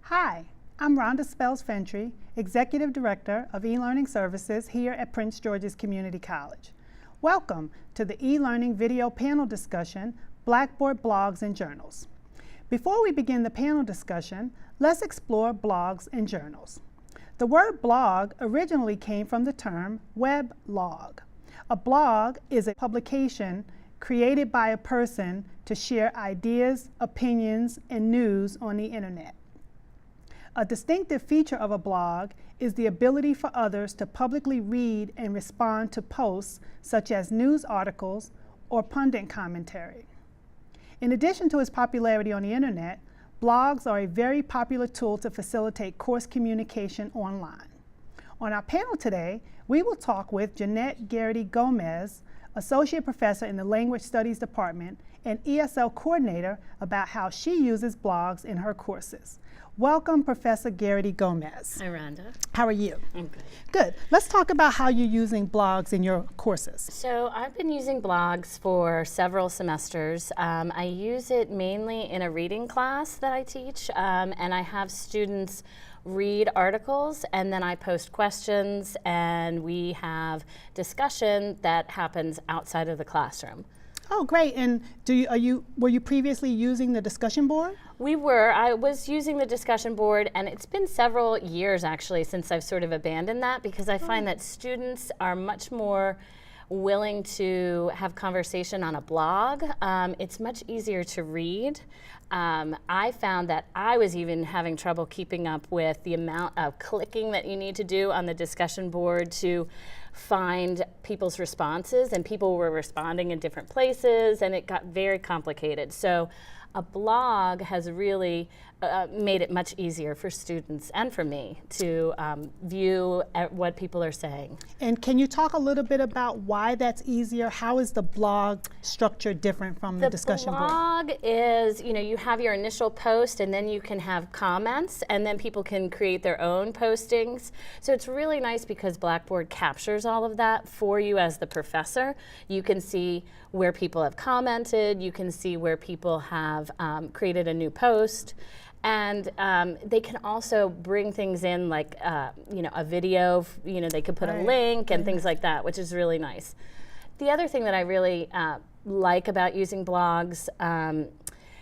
Hi, I'm Rhonda Spells-Fentry, Executive Director of E-Learning Services here at Prince George's Community College. Welcome to the e-learning video panel discussion, Blackboard Blogs and Journals. Before we begin the panel discussion, let's explore blogs and journals. The word blog originally came from the term weblog. A blog is a publication created by a person to share ideas, opinions, and news on the internet. A distinctive feature of a blog is the ability for others to publicly read and respond to posts such as news articles or pundit commentary. In addition to its popularity on the internet, blogs are a very popular tool to facilitate course communication online. On our panel today, we will talk with Jeanette Garrity Gomez, Associate Professor in the Language Studies Department and ESL Coordinator, about how she uses blogs in her courses. Welcome, Professor Garrity Gomez. Hi, Rhonda. How are you? I'm good. Good. Let's talk about how you're using blogs in your courses. So I've been using blogs for several semesters. I use it mainly in a reading class that I teach, and I have students read articles, and then I post questions, and we have discussion that happens outside of the classroom. Oh, great. And were you previously using the discussion board? We were. I was using the discussion board, and it's been several years actually since I've sort of abandoned that, because I find that students are much more willing to have conversation on a blog. It's much easier to read. I found that I was even having trouble keeping up with the amount of clicking that you need to do on the discussion board to find people's responses, and people were responding in different places, and it got very complicated. So a blog has really made it much easier for students and for me to view what people are saying. And can you talk a little bit about why that's easier? How is the blog structure different from the discussion board? The blog is, you have your initial post, and then you can have comments, and then people can create their own postings. So it's really nice because Blackboard captures all of that for you as the professor. You can see where people have commented, you can see where people have created a new post. And they can also bring things in like, a video, they could put a link and things like that, which is really nice. The other thing that I really like about using blogs,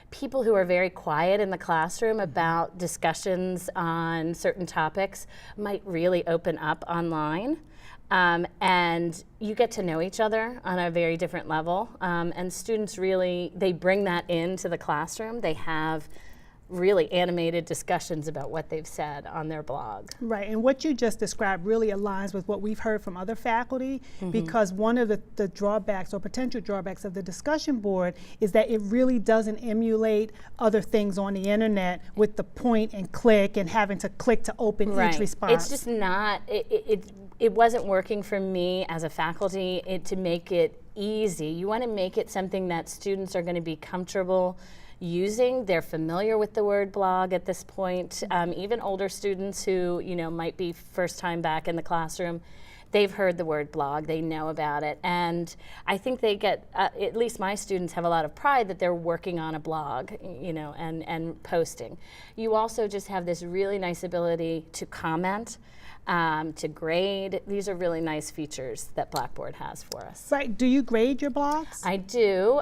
people who are very quiet in the classroom about discussions on certain topics might really open up online. And you get to know each other on a very different level. And students really, they bring that into the classroom. They have really animated discussions about what they've said on their blog. Right, and what you just described really aligns with what we've heard from other faculty, because one of the drawbacks or potential drawbacks of the discussion board is that it really doesn't emulate other things on the internet with the point and click and having to click to open each response. It's just not, it wasn't working for me as a faculty to make it easy. You want to make it something that students are going to be comfortable using. They're familiar with the word blog at this point. Even older students who might be first time back in the classroom, they've heard the word blog, they know about it, and I think they get, at least my students have a lot of pride that they're working on a blog, and posting. You also just have this really nice ability to comment, to grade. These are really nice features that Blackboard has for us. Right, do you grade your blogs? I do.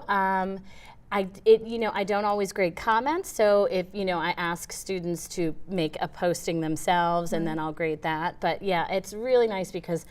I don't always grade comments, so if, I ask students to make a posting themselves, and then I'll grade that. But yeah, it's really nice because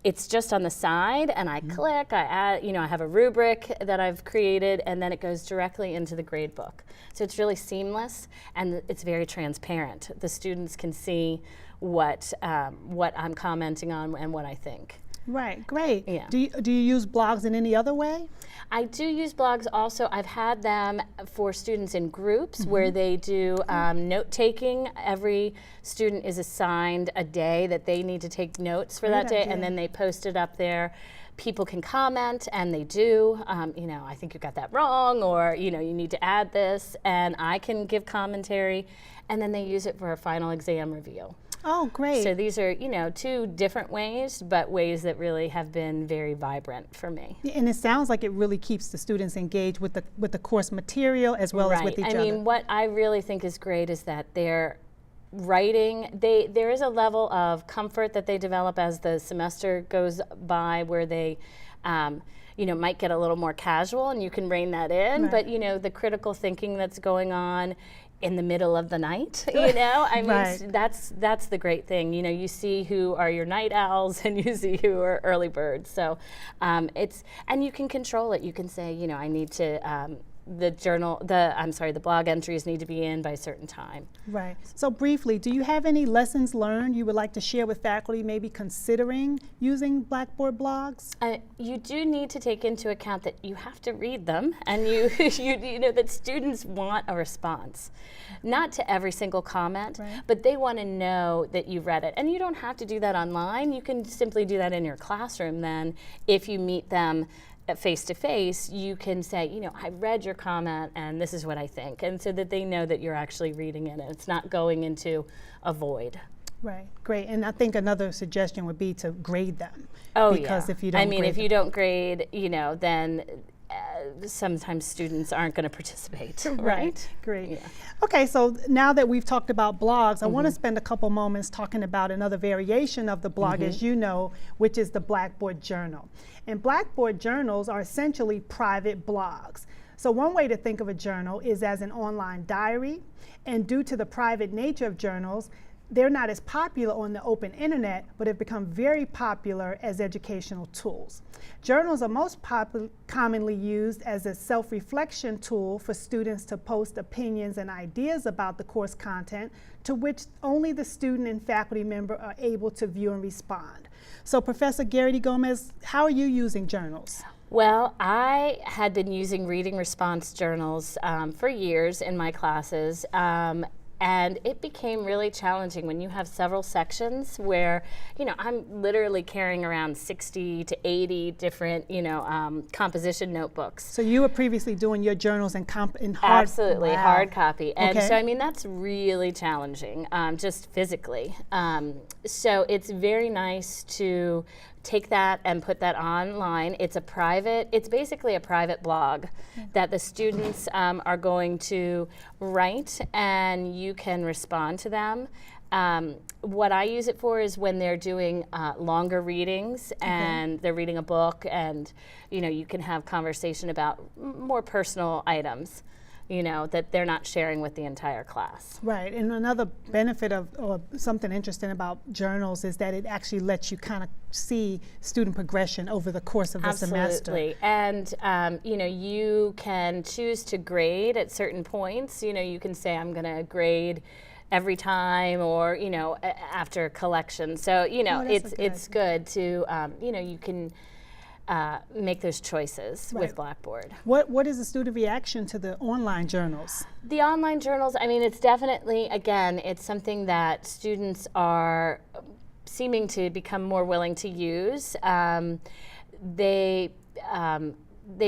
it's just on the side, and I click, I add, I have a rubric that I've created, and then it goes directly into the grade book. So it's really seamless, and it's very transparent. The students can see what I'm commenting on and what I think. Right, great. Yeah. Do you use blogs in any other way? I do use blogs also. I've had them for students in groups where they do note-taking. Every student is assigned a day that they need to take notes for that day, and then they post it up there. People can comment, and they do. I think you got that wrong, or you need to add this, and I can give commentary, and then they use it for a final exam review. Oh, great. So these are, two different ways, but ways that really have been very vibrant for me. And it sounds like it really keeps the students engaged with the course material as well as with each other. I mean, what I really think is great is that they're writing, there is a level of comfort that they develop as the semester goes by, where they might get a little more casual, and you can rein that in. Right. But the critical thinking that's going on in the middle of the night, I mean, Right. that's the great thing. You see who are your night owls, and you see who are early birds. So and you can control it. You can say, I need to. The blog entries need to be in by a certain time. Right. So briefly, do you have any lessons learned you would like to share with faculty maybe considering using Blackboard blogs? You do need to take into account that you have to read them, and that students want a response. Not to every single comment, Right. but they want to know that you've read it. And you don't have to do that online. You can simply do that in your classroom then. If you meet them face to face, you can say, I read your comment and this is what I think, and so that they know that you're actually reading it and it's not going into a void. Right, great. And I think another suggestion would be to grade them. Oh, because yeah. if you don't grade if them, you don't grade, then sometimes students aren't going to participate. Right? Great. Yeah. Okay, so now that we've talked about blogs, I want to spend a couple moments talking about another variation of the blog, as you know, which is the Blackboard Journal. And Blackboard journals are essentially private blogs. So one way to think of a journal is as an online diary, and due to the private nature of journals, they're not as popular on the open internet, but have become very popular as educational tools. Journals are most commonly used as a self-reflection tool for students to post opinions and ideas about the course content, to which only the student and faculty member are able to view and respond. So Professor Garrity Gomez, how are you using journals? Well, I had been using reading response journals for years in my classes. And it became really challenging when you have several sections where, I'm literally carrying around 60 to 80 different, composition notebooks. So you were previously doing your journals in hard Absolutely, Wow. hard copy. And Okay. so, that's really challenging, just physically. So it's very nice to take that and put that online. It's basically a private blog that the students are going to write, and you can respond to them. What I use it for is when they're doing longer readings and they're reading a book, and you can have conversation about more personal items, that they're not sharing with the entire class. Right, and another benefit or something interesting about journals is that it actually lets you kind of see student progression over the course of the semester. Absolutely, and you can choose to grade at certain points. You can say, I'm going to grade every time, or after collection. So it's good to you can make those choices with Blackboard. What is the student reaction to the online journals? The online journals, it's definitely, again, it's something that students are seeming to become more willing to use. They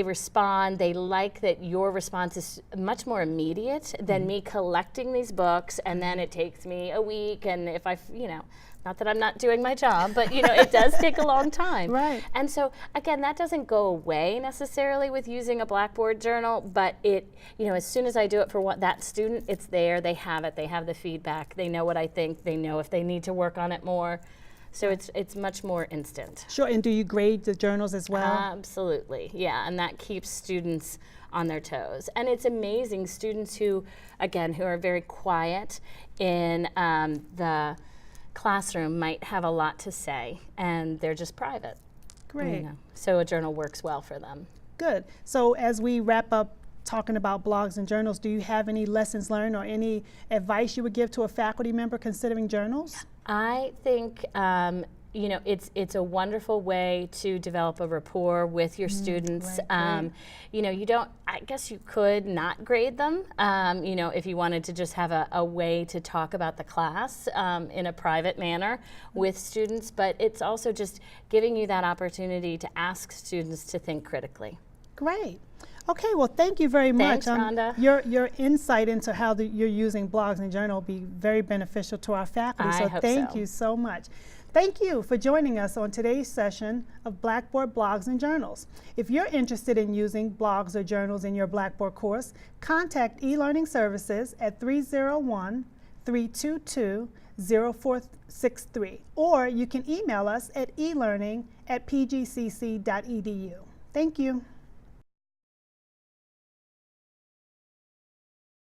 respond. They like that your response is much more immediate than me collecting these books, and then it takes me a week, and if not that I'm not doing my job, but it does take a long time. Right. And so again, that doesn't go away necessarily with using a Blackboard journal, but it, as soon as I do it for that student, it's there, they have it, they have the feedback, they know what I think, they know if they need to work on it more. So it's much more instant. Sure, and do you grade the journals as well? Absolutely, yeah, and that keeps students on their toes. And it's amazing, students who are very quiet in the classroom might have a lot to say, and they're just private. Great. So a journal works well for them. Good. So as we wrap up talking about blogs and journals, do you have any lessons learned or any advice you would give to a faculty member considering journals? I think it's a wonderful way to develop a rapport with your students. Right. I guess you could not grade them, if you wanted to just have a way to talk about the class in a private manner with students, but it's also just giving you that opportunity to ask students to think critically. Great. Okay, well, thank you very much. Thanks, Rhonda. Your insight into how you're using blogs and journal will be very beneficial to our faculty, so thank you so much. Thank you for joining us on today's session of Blackboard Blogs and Journals. If you're interested in using blogs or journals in your Blackboard course, contact eLearning Services at 322-0463, or you can email us at elearning@pgcc.edu. Thank you.